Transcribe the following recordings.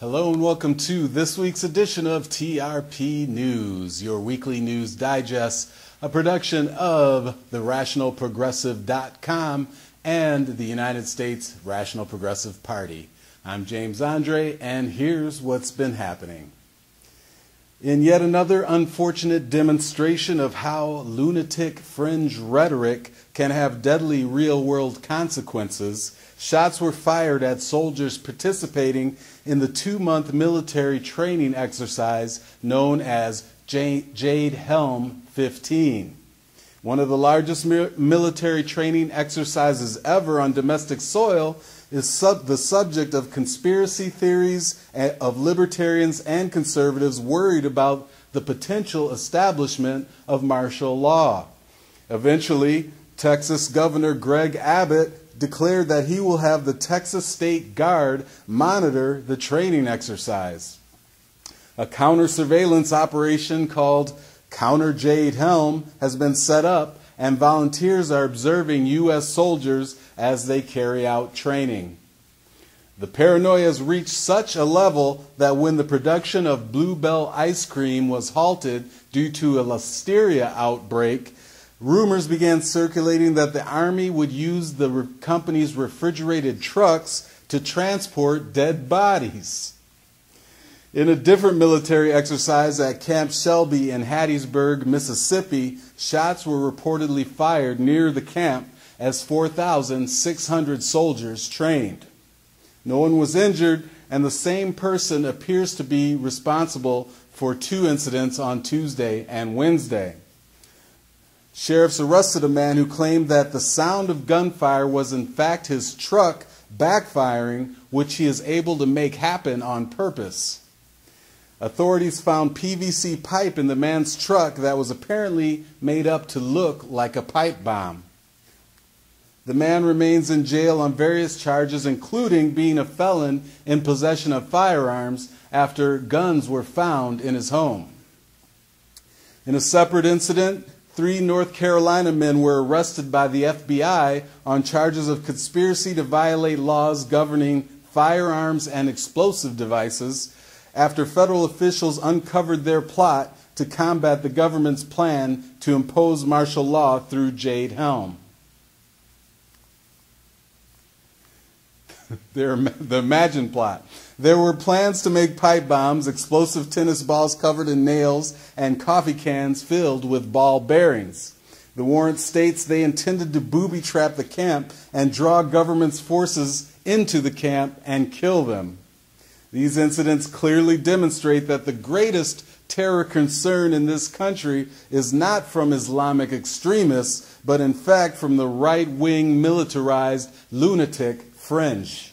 Hello and welcome to this week's edition of TRP News, your weekly news digest, a production of therationalprogressive.com and the United States Rational Progressive Party. I'm James Andre, and here's what's been happening. In yet another unfortunate demonstration of how lunatic fringe rhetoric can have deadly real-world consequences, shots were fired at soldiers participating in the 2-month military training exercise known as Jade Helm 15. One of the largest military training exercises ever on domestic soil is the subject of conspiracy theories of libertarians and conservatives worried about the potential establishment of martial law. Eventually, Texas Governor Greg Abbott declared that he will have the Texas State Guard monitor the training exercise. A counter-surveillance operation called Counter Jade Helm has been set up, and volunteers are observing U.S. soldiers as they carry out training. The paranoia has reached such a level that when the production of Bluebell ice cream was halted due to a listeria outbreak, rumors began circulating that the Army would use the company's refrigerated trucks to transport dead bodies. In a different military exercise at Camp Shelby in Hattiesburg, Mississippi, shots were reportedly fired near the camp as 4,600 soldiers trained. No one was injured, and the same person appears to be responsible for 2 incidents on Tuesday and Wednesday. Sheriffs arrested a man who claimed that the sound of gunfire was in fact his truck backfiring, which he is able to make happen on purpose. Authorities found PVC pipe in the man's truck that was apparently made up to look like a pipe bomb. The man remains in jail on various charges, including being a felon in possession of firearms after guns were found in his home. In a separate incident, 3 North Carolina men were arrested by the FBI on charges of conspiracy to violate laws governing firearms and explosive devices after federal officials uncovered their plot to combat the government's plan to impose martial law through Jade Helm. The Imagine plot. There were plans to make pipe bombs, explosive tennis balls covered in nails, and coffee cans filled with ball bearings. The warrant states they intended to booby-trap the camp and draw government's forces into the camp and kill them. These incidents clearly demonstrate that the greatest terror concern in this country is not from Islamic extremists, but in fact from the right-wing militarized lunatic fringe.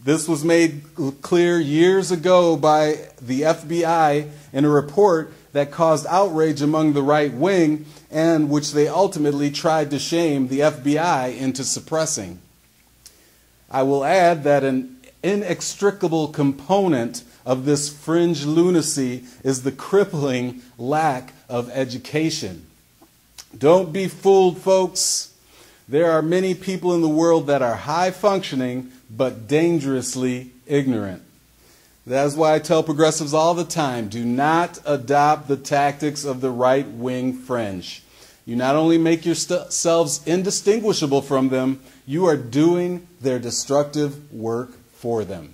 This was made clear years ago by the FBI in a report that caused outrage among the right wing and which they ultimately tried to shame the FBI into suppressing. I will add that an inextricable component of this fringe lunacy is the crippling lack of education. Don't be fooled, folks. There are many people in the world that are high functioning but dangerously ignorant. That's why I tell progressives all the time, do not adopt the tactics of the right-wing fringe. You not only make yourselves indistinguishable from them, you are doing their destructive work for them.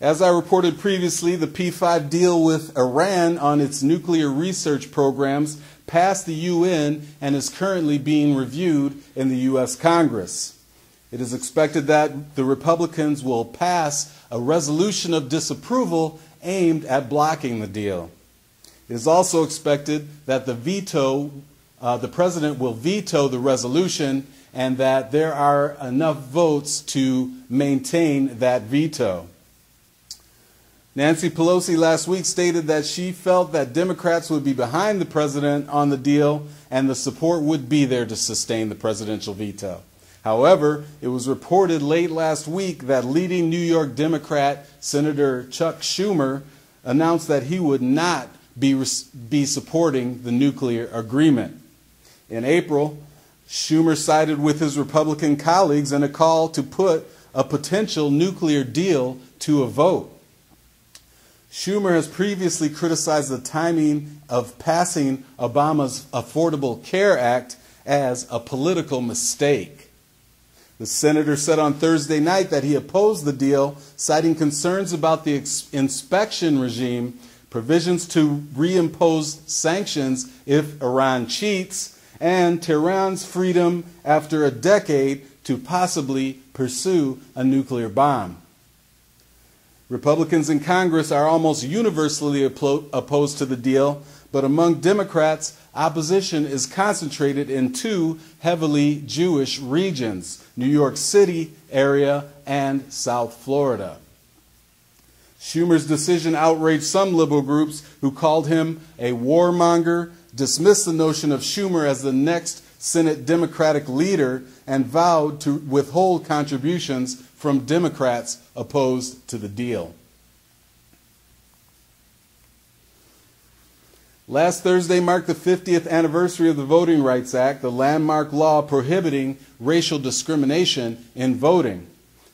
As I reported previously, the P5 deal with Iran on its nuclear research programs passed the UN and is currently being reviewed in the U.S. Congress. It is expected that the Republicans will pass a resolution of disapproval aimed at blocking the deal. It is also expected that the president will veto the resolution and that there are enough votes to maintain that veto. Nancy Pelosi last week stated that she felt that Democrats would be behind the president on the deal and the support would be there to sustain the presidential veto. However, it was reported late last week that leading New York Democrat Senator Chuck Schumer announced that he would not be supporting the nuclear agreement. In April, Schumer sided with his Republican colleagues in a call to put a potential nuclear deal to a vote. Schumer has previously criticized the timing of passing Obama's Affordable Care Act as a political mistake. The senator said on Thursday night that he opposed the deal, citing concerns about the inspection regime, provisions to reimpose sanctions if Iran cheats, and Tehran's freedom after a decade to possibly pursue a nuclear bomb. Republicans in Congress are almost universally opposed to the deal, but among Democrats, opposition is concentrated in two heavily Jewish regions, New York City area and South Florida. Schumer's decision outraged some liberal groups who called him a warmonger, dismissed the notion of Schumer as the next Senate Democratic leader, and vowed to withhold contributions from Democrats opposed to the deal. Last Thursday marked the 50th anniversary of the Voting Rights Act, the landmark law prohibiting racial discrimination in voting.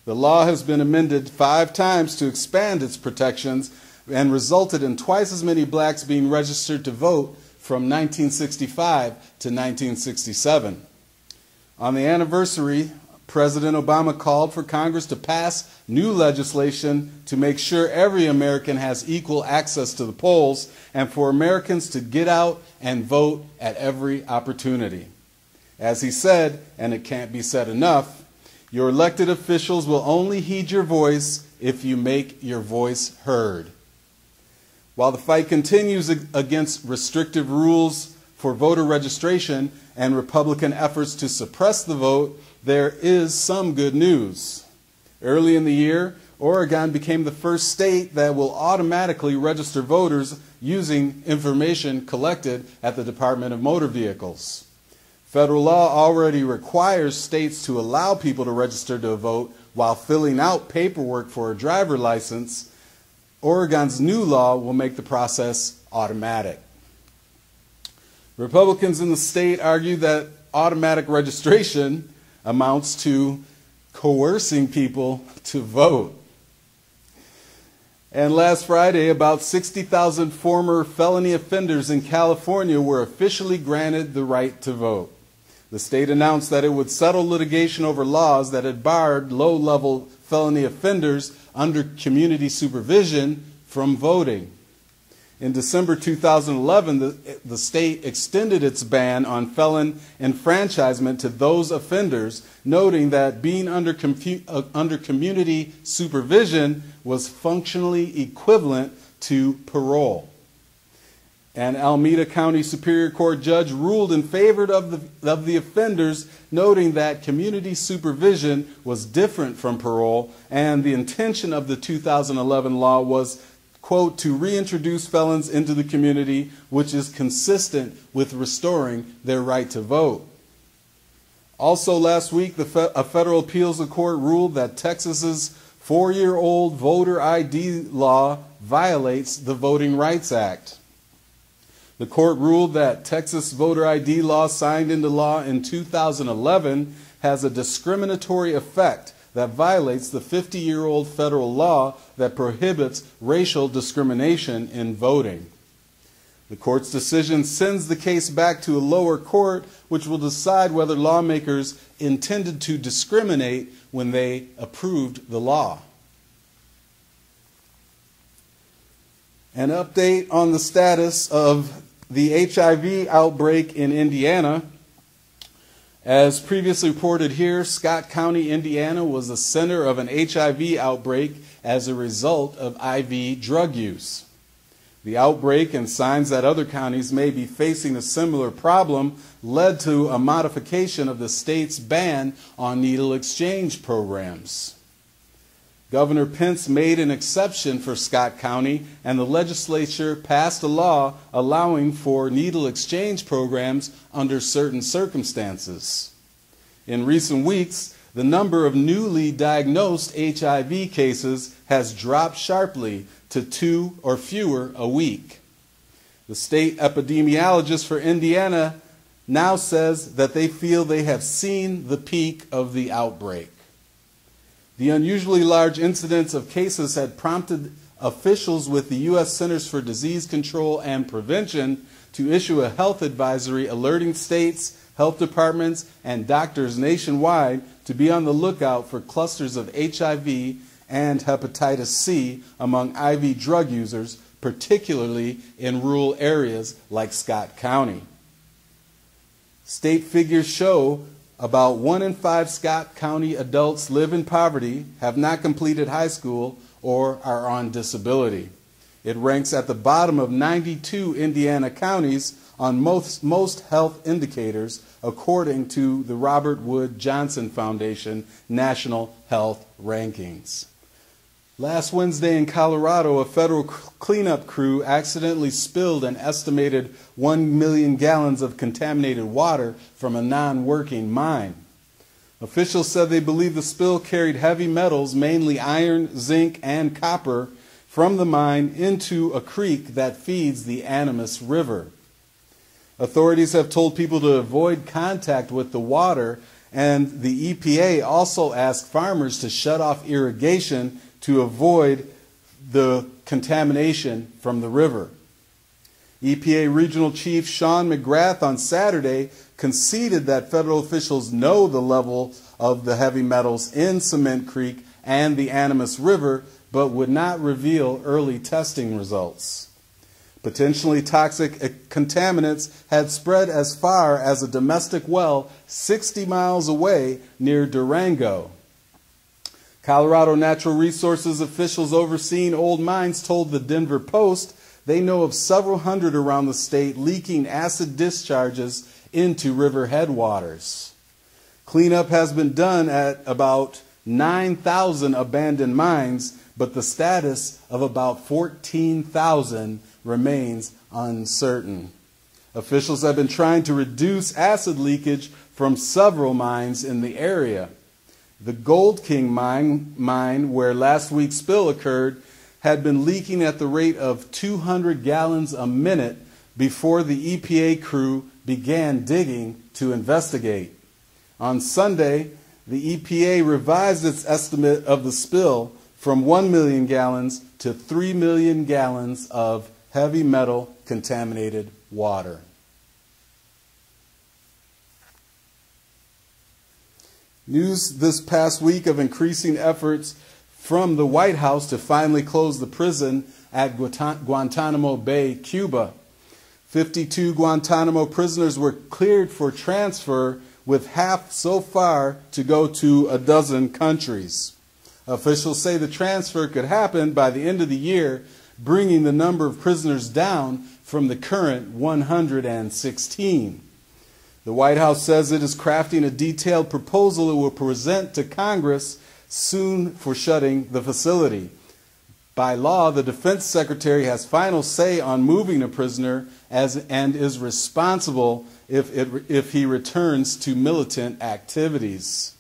The law has been amended 5 times to expand its protections and resulted in twice as many blacks being registered to vote from 1965 to 1967. On the anniversary, President Obama called for Congress to pass new legislation to make sure every American has equal access to the polls and for Americans to get out and vote at every opportunity. As he said, and it can't be said enough, your elected officials will only heed your voice if you make your voice heard. While the fight continues against restrictive rules for voter registration and Republican efforts to suppress the vote, there is some good news. Early in the year, Oregon became the first state that will automatically register voters using information collected at the Department of Motor Vehicles. Federal law already requires states to allow people to register to vote while filling out paperwork for a driver license. Oregon's new law will make the process automatic. Republicans in the state argue that automatic registration amounts to coercing people to vote. And last Friday, about 60,000 former felony offenders in California were officially granted the right to vote. The state announced that it would settle litigation over laws that had barred low-level felony offenders under community supervision from voting. In December 2011, the state extended its ban on felon enfranchisement to those offenders, noting that being under community supervision was functionally equivalent to parole. An Alameda County Superior Court judge ruled in favor of the offenders, noting that community supervision was different from parole, and the intention of the 2011 law was, quote, to reintroduce felons into the community, which is consistent with restoring their right to vote. Also last week, a federal appeals court ruled that Texas's 4-year-old voter ID law violates the Voting Rights Act. The court ruled that Texas voter ID law signed into law in 2011 has a discriminatory effect that violates the 50-year-old federal law that prohibits racial discrimination in voting. The court's decision sends the case back to a lower court, which will decide whether lawmakers intended to discriminate when they approved the law. An update on the status of the HIV outbreak in Indiana. As previously reported here, Scott County, Indiana was the center of an HIV outbreak as a result of IV drug use. The outbreak and signs that other counties may be facing a similar problem led to a modification of the state's ban on needle exchange programs. Governor Pence made an exception for Scott County, and the legislature passed a law allowing for needle exchange programs under certain circumstances. In recent weeks, the number of newly diagnosed HIV cases has dropped sharply to 2 or fewer a week. The state epidemiologist for Indiana now says that they feel they have seen the peak of the outbreak. The unusually large incidence of cases had prompted officials with the U.S. Centers for Disease Control and Prevention to issue a health advisory alerting states, health departments, and doctors nationwide to be on the lookout for clusters of HIV and hepatitis C among IV drug users, particularly in rural areas like Scott County. State figures show about 1 in 5 Scott County adults live in poverty, have not completed high school, or are on disability. It ranks at the bottom of 92 Indiana counties on most health indicators, according to the Robert Wood Johnson Foundation National Health Rankings. Last Wednesday in Colorado, a federal cleanup crew accidentally spilled an estimated 1 million gallons of contaminated water from a non-working mine. Officials said they believe the spill carried heavy metals, mainly iron, zinc, and copper, from the mine into a creek that feeds the Animas River. Authorities have told people to avoid contact with the water, and the EPA also asked farmers to shut off irrigation to avoid the contamination from the river. EPA Regional Chief Sean McGrath on Saturday conceded that federal officials know the level of the heavy metals in Cement Creek and the Animas River, but would not reveal early testing results. Potentially toxic contaminants had spread as far as a domestic well 60 miles away near Durango. Colorado Natural Resources officials overseeing old mines told the Denver Post they know of several hundred around the state leaking acid discharges into river headwaters. Cleanup has been done at about 9,000 abandoned mines, but the status of about 14,000 remains uncertain. Officials have been trying to reduce acid leakage from several mines in the area. The Gold King mine, where last week's spill occurred, had been leaking at the rate of 200 gallons a minute before the EPA crew began digging to investigate. On Sunday, the EPA revised its estimate of the spill from 1 million gallons to 3 million gallons of heavy metal contaminated water. News this past week of increasing efforts from the White House to finally close the prison at Guantanamo Bay, Cuba. 52 Guantanamo prisoners were cleared for transfer, with half so far to go to a dozen countries. Officials say the transfer could happen by the end of the year, bringing the number of prisoners down from the current 116. The White House says it is crafting a detailed proposal it will present to Congress soon for shutting the facility. By law, the Defense Secretary has final say on moving a prisoner and is responsible if he returns to militant activities.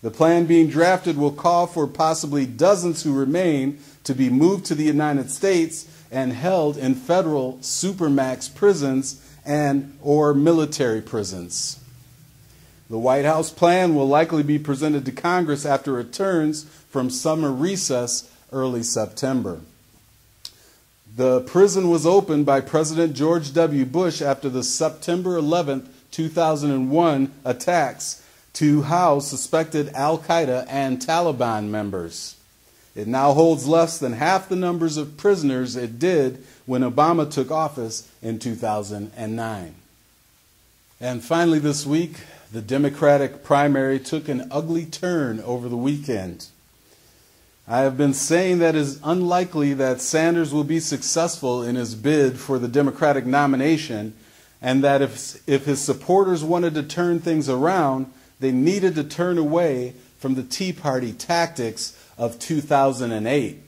The plan being drafted will call for possibly dozens who remain to be moved to the United States and held in federal supermax prisons and or military prisons. The White House plan will likely be presented to Congress after it returns from summer recess early September. The prison was opened by President George W. Bush after the September 11, 2001 attacks to house suspected Al-Qaeda and Taliban members. It now holds less than half the numbers of prisoners it did when Obama took office in 2009. And finally this week, the Democratic primary took an ugly turn over the weekend. I have been saying that it is unlikely that Sanders will be successful in his bid for the Democratic nomination, and that if his supporters wanted to turn things around, they needed to turn away from the Tea Party tactics of 2008.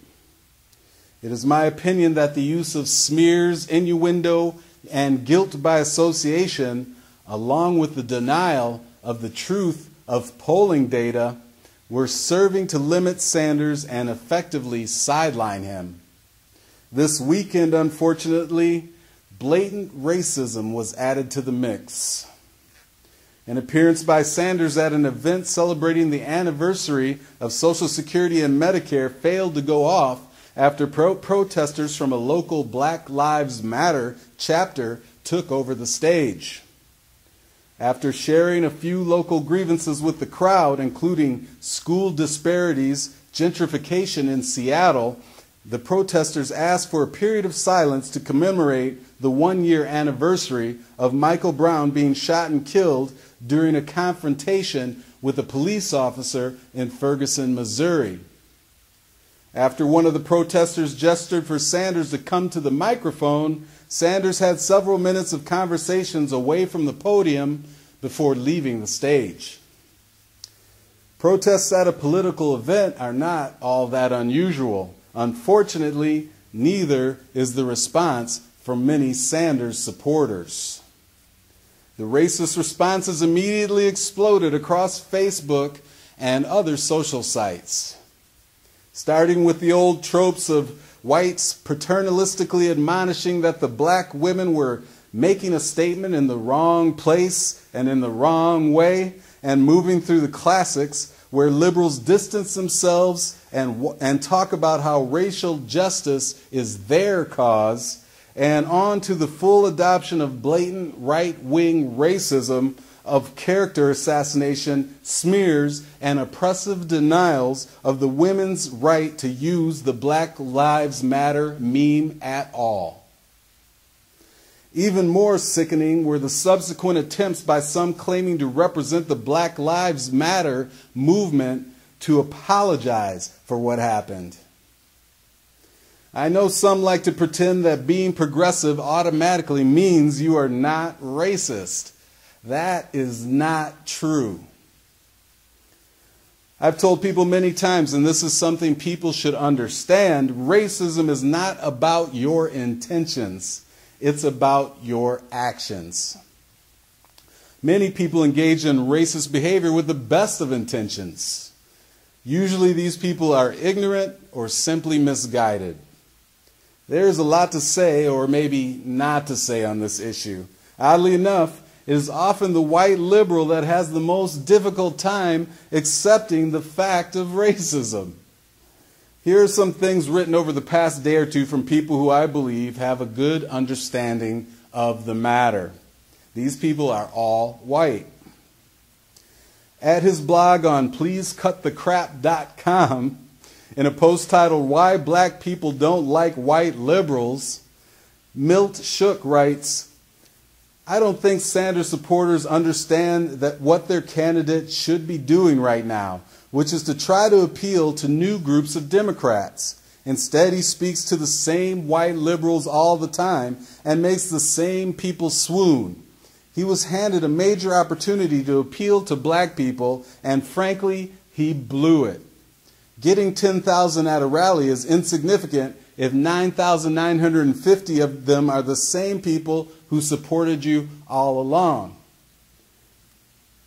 It is my opinion that the use of smears, innuendo, and guilt by association, along with the denial of the truth of polling data, were serving to limit Sanders and effectively sideline him. This weekend, unfortunately, blatant racism was added to the mix. An appearance by Sanders at an event celebrating the anniversary of Social Security and Medicare failed to go off after protesters from a local Black Lives Matter chapter took over the stage. After sharing a few local grievances with the crowd, including school disparities, gentrification in Seattle, the protesters asked for a period of silence to commemorate the one-year anniversary of Michael Brown being shot and killed during a confrontation with a police officer in Ferguson, Missouri. After one of the protesters gestured for Sanders to come to the microphone, Sanders had several minutes of conversations away from the podium before leaving the stage. Protests at a political event are not all that unusual. Unfortunately, neither is the response from many Sanders supporters. The racist responses immediately exploded across Facebook and other social sites. Starting with the old tropes of whites paternalistically admonishing that the black women were making a statement in the wrong place and in the wrong way, and moving through the classics where liberals distance themselves and talk about how racial justice is their cause, and on to the full adoption of blatant right-wing racism, of character assassination, smears, and oppressive denials of the women's right to use the Black Lives Matter meme at all. Even more sickening were the subsequent attempts by some claiming to represent the Black Lives Matter movement to apologize for what happened. I know some like to pretend that being progressive automatically means you are not racist. That is not true. I've told people many times, and this is something people should understand, racism is not about your intentions. It's about your actions. Many people engage in racist behavior with the best of intentions. Usually these people are ignorant or simply misguided. There's a lot to say, or maybe not to say, on this issue. Oddly enough, it is often the white liberal that has the most difficult time accepting the fact of racism. Here are some things written over the past day or two from people who I believe have a good understanding of the matter. These people are all white. At his blog on pleasecutthecrap.com, in a post titled "Why Black People Don't Like White Liberals," Milt Shook writes, "I don't think Sanders supporters understand that what their candidate should be doing right now, which is to try to appeal to new groups of Democrats. Instead, he speaks to the same white liberals all the time and makes the same people swoon. He was handed a major opportunity to appeal to black people, and frankly, he blew it. Getting 10,000 at a rally is insignificant if 9,950 of them are the same people who supported you all along."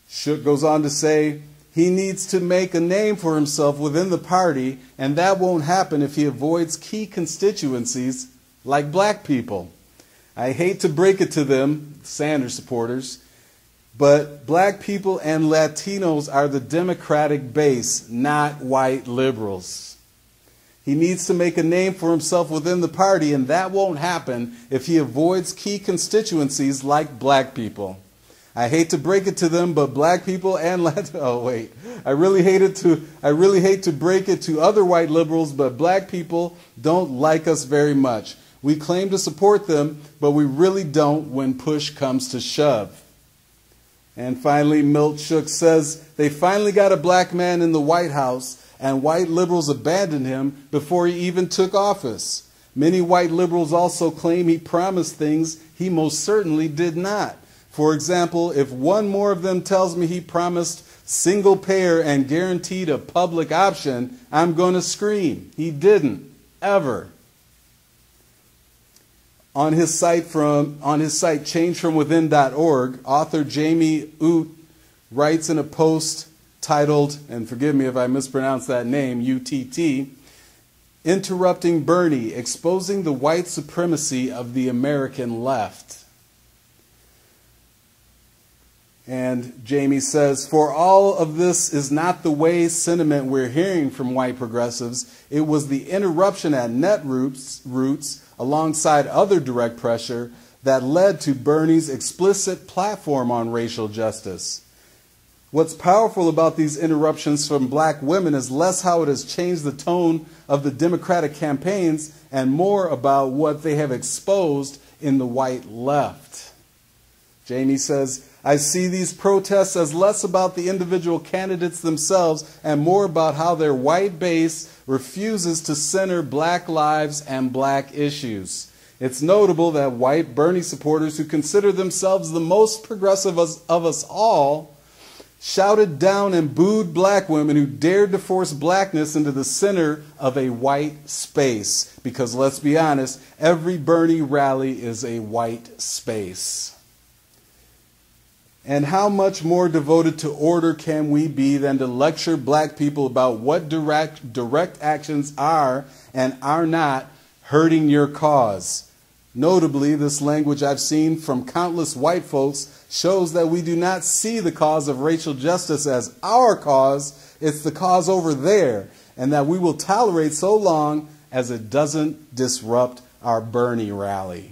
Shook goes on to say, he needs to make a name for himself within the party, and that won't happen if he avoids key constituencies like black people. I hate to break it to them, Sanders supporters, but black people and Latinos are the Democratic base, not white liberals. He needs to make a name for himself within the party, and that won't happen if he avoids key constituencies like black people. I hate to break it to them, but black people and I really hate to break it to other white liberals, but black people don't like us very much. We claim to support them, but we really don't when push comes to shove. And finally, Milt Shook says they finally got a black man in the White House, and white liberals abandoned him before he even took office. Many white liberals also claim he promised things he most certainly did not. For example, if one more of them tells me he promised single payer and guaranteed a public option, I'm going to scream. He didn't, ever. On his site changefromwithin.org, author Jamie Oot writes in a post titled, and forgive me if I mispronounce that name, UTT, "Interrupting Bernie, Exposing the White Supremacy of the American Left." And Jamie says, for all of this is not the way sentiment we're hearing from white progressives. It was the interruption at Netroots alongside other direct pressure that led to Bernie's explicit platform on racial justice. What's powerful about these interruptions from black women is less how it has changed the tone of the Democratic campaigns and more about what they have exposed in the white left. Jamie says, I see these protests as less about the individual candidates themselves and more about how their white base refuses to center black lives and black issues. It's notable that white Bernie supporters who consider themselves the most progressive of us all shouted down and booed black women who dared to force blackness into the center of a white space. Because let's be honest, every Bernie rally is a white space. And how much more devoted to order can we be than to lecture black people about what direct actions are and are not hurting your cause? Notably, this language I've seen from countless white folks shows that we do not see the cause of racial justice as our cause, it's the cause over there, and that we will tolerate so long as it doesn't disrupt our Bernie rally.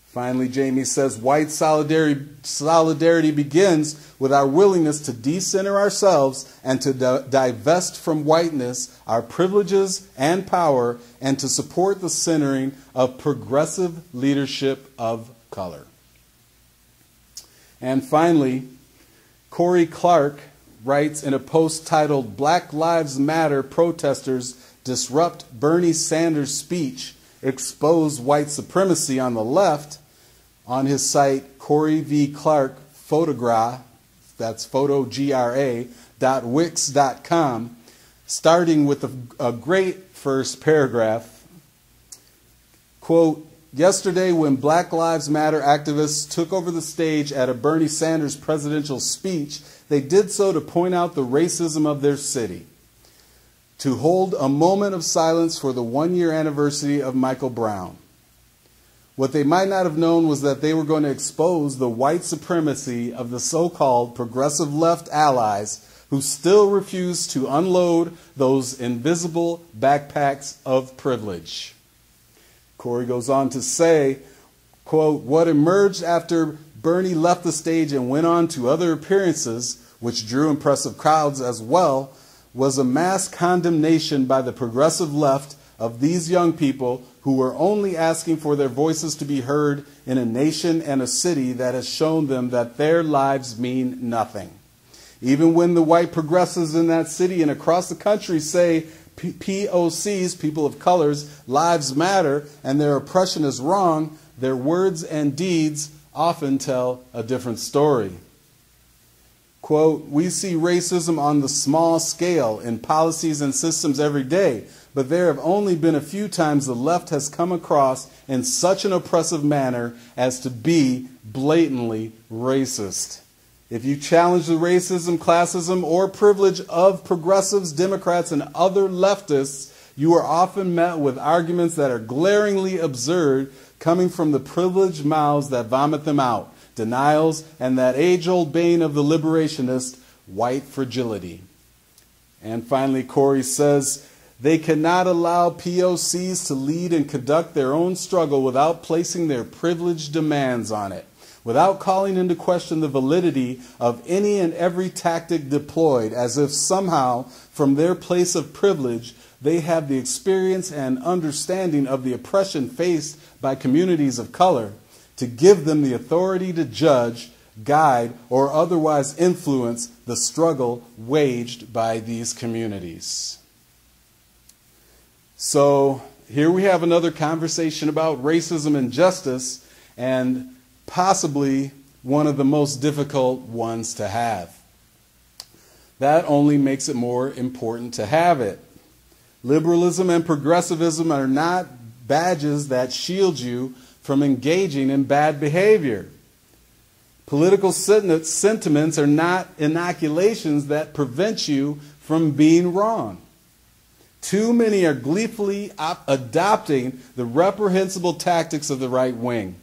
Finally, Jamie says, white solidarity begins with our willingness to decenter ourselves and to divest from whiteness, our privileges and power, and to support the centering of progressive leadership of color. And finally, Corey Clark writes in a post titled, Black Lives Matter Protesters Disrupt Bernie Sanders' Speech, Expose White Supremacy on the Left, on his site, Corey V. Clark Photogra, that's photogra.wix.com, starting with a great first paragraph. Quote, yesterday when Black Lives Matter activists took over the stage at a Bernie Sanders presidential speech, they did so to point out the racism of their city, to hold a moment of silence for the one-year anniversary of Michael Brown. What they might not have known was that they were going to expose the white supremacy of the so-called progressive left allies who still refuse to unload those invisible backpacks of privilege. Corey goes on to say, quote, what emerged after Bernie left the stage and went on to other appearances, which drew impressive crowds as well, was a mass condemnation by the progressive left of these young people who were only asking for their voices to be heard in a nation and a city that has shown them that their lives mean nothing. Even when the white progressives in that city and across the country say POCs, people of colors, lives matter, and their oppression is wrong, their words and deeds often tell a different story. Quote, we see racism on the small scale in policies and systems every day, but there have only been a few times the left has come across in such an oppressive manner as to be blatantly racist. If you challenge the racism, classism, or privilege of progressives, Democrats, and other leftists, you are often met with arguments that are glaringly absurd coming from the privileged mouths that vomit them out, denials, and that age-old bane of the liberationist, white fragility. And finally, Corey says, they cannot allow POCs to lead and conduct their own struggle without placing their privileged demands on it, without calling into question the validity of any and every tactic deployed, as if somehow, from their place of privilege, they have the experience and understanding of the oppression faced by communities of color, to give them the authority to judge, guide, or otherwise influence the struggle waged by these communities. So here we have another conversation about racism and justice, and possibly one of the most difficult ones to have. That only makes it more important to have it. Liberalism and progressivism are not badges that shield you from engaging in bad behavior. Political sentiments are not inoculations that prevent you from being wrong. Too many are gleefully adopting the reprehensible tactics of the right wing.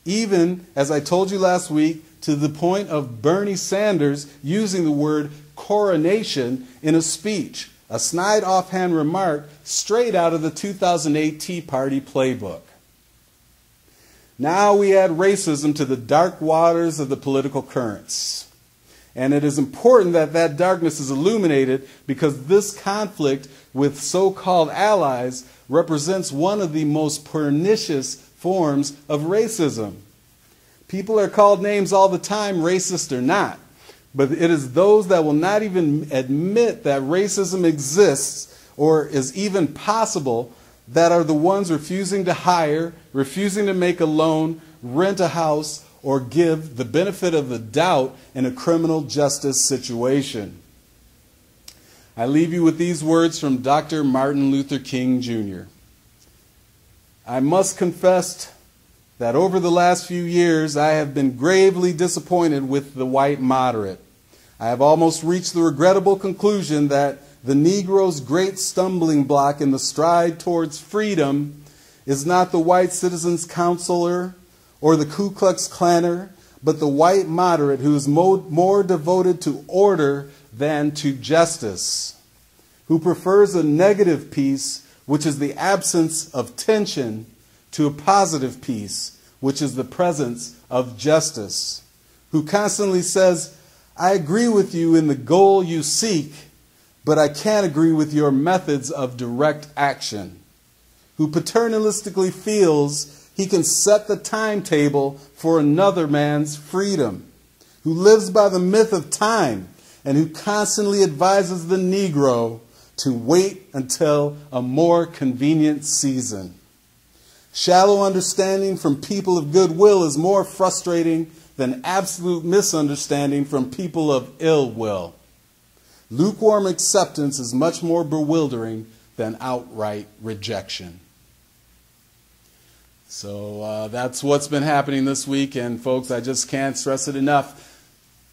Even, as I told you last week, to the point of Bernie Sanders using the word coronation in a speech, a snide offhand remark straight out of the 2008 Tea Party playbook. Now we add racism to the dark waters of the political currents. And it is important that that darkness is illuminated because this conflict with so-called allies represents one of the most pernicious forms of racism. People are called names all the time, racist or not. But it is those that will not even admit that racism exists or is even possible that are the ones refusing to hire, refusing to make a loan, rent a house, or give the benefit of the doubt in a criminal justice situation. I leave you with these words from Dr. Martin Luther King Jr. I must confess that over the last few years I have been gravely disappointed with the white moderate. I have almost reached the regrettable conclusion that the Negro's great stumbling block in the stride towards freedom is not the white citizens' counselor or the Ku Klux Klanner, but the white moderate who is more devoted to order than to justice, who prefers a negative peace, which is the absence of tension, to a positive peace, which is the presence of justice, who constantly says, I agree with you in the goal you seek, but I can't agree with your methods of direct action, who paternalistically feels he can set the timetable for another man's freedom, who lives by the myth of time, and who constantly advises the Negro to wait until a more convenient season. Shallow understanding from people of goodwill is more frustrating than absolute misunderstanding from people of ill will. Lukewarm acceptance is much more bewildering than outright rejection. So that's what's been happening this week, and folks, I just can't stress it enough.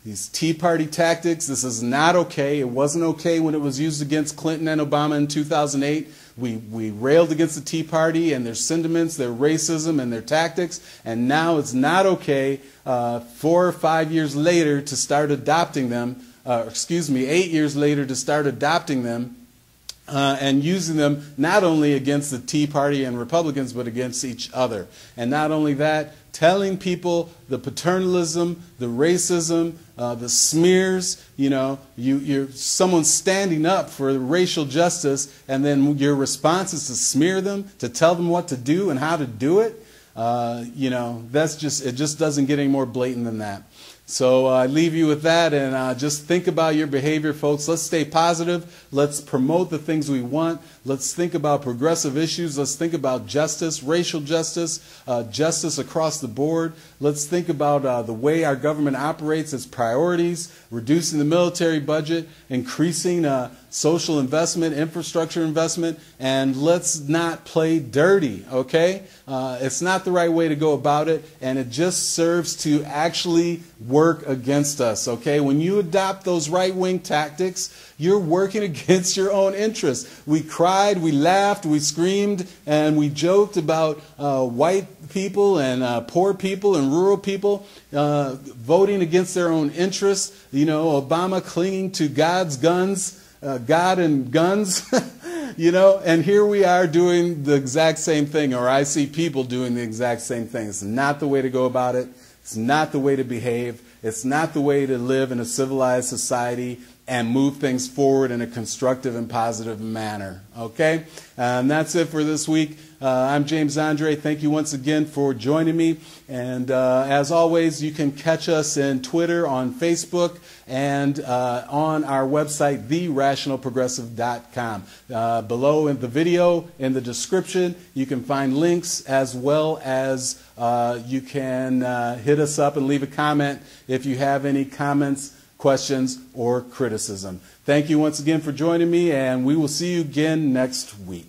These Tea Party tactics, this is not okay. It wasn't okay when it was used against Clinton and Obama in 2008. We railed against the Tea Party and their sentiments, their racism, and their tactics, and now it's not okay 4 or 5 years later to start adopting them, 8 years later to start adopting them and using them not only against the Tea Party and Republicans, but against each other. And not only that, telling people the paternalism, the racism, the smears, you're someone standing up for racial justice, and then your response is to smear them, to tell them what to do and how to do it. It just doesn't get any more blatant than that. So I leave you with that, and just think about your behavior, folks. Let's stay positive. Let's promote the things we want. Let's think about progressive issues. Let's think about justice, racial justice, justice across the board. Let's think about the way our government operates, its priorities, reducing the military budget, increasing social investment, infrastructure investment, and let's not play dirty, okay? It's not the right way to go about it, and it just serves to actually work against us, okay? When you adopt those right-wing tactics, you're working against your own interests. We cried, we laughed, we screamed, and we joked about white people and poor people and rural people voting against their own interests. Obama clinging to God's guns, God and guns, and here we are doing the exact same thing, or I see people doing the exact same thing. It's not the way to go about it. It's not the way to behave. It's not the way to live in a civilized society and move things forward in a constructive and positive manner. Okay? And that's it for this week. I'm James Andre. Thank you once again for joining me. And as always, you can catch us in Twitter, on Facebook, and on our website, therationalprogressive.com. Below in the video, in the description, you can find links, as well as you can hit us up and leave a comment if you have any comments, questions, or criticism. Thank you once again for joining me, and we will see you again next week.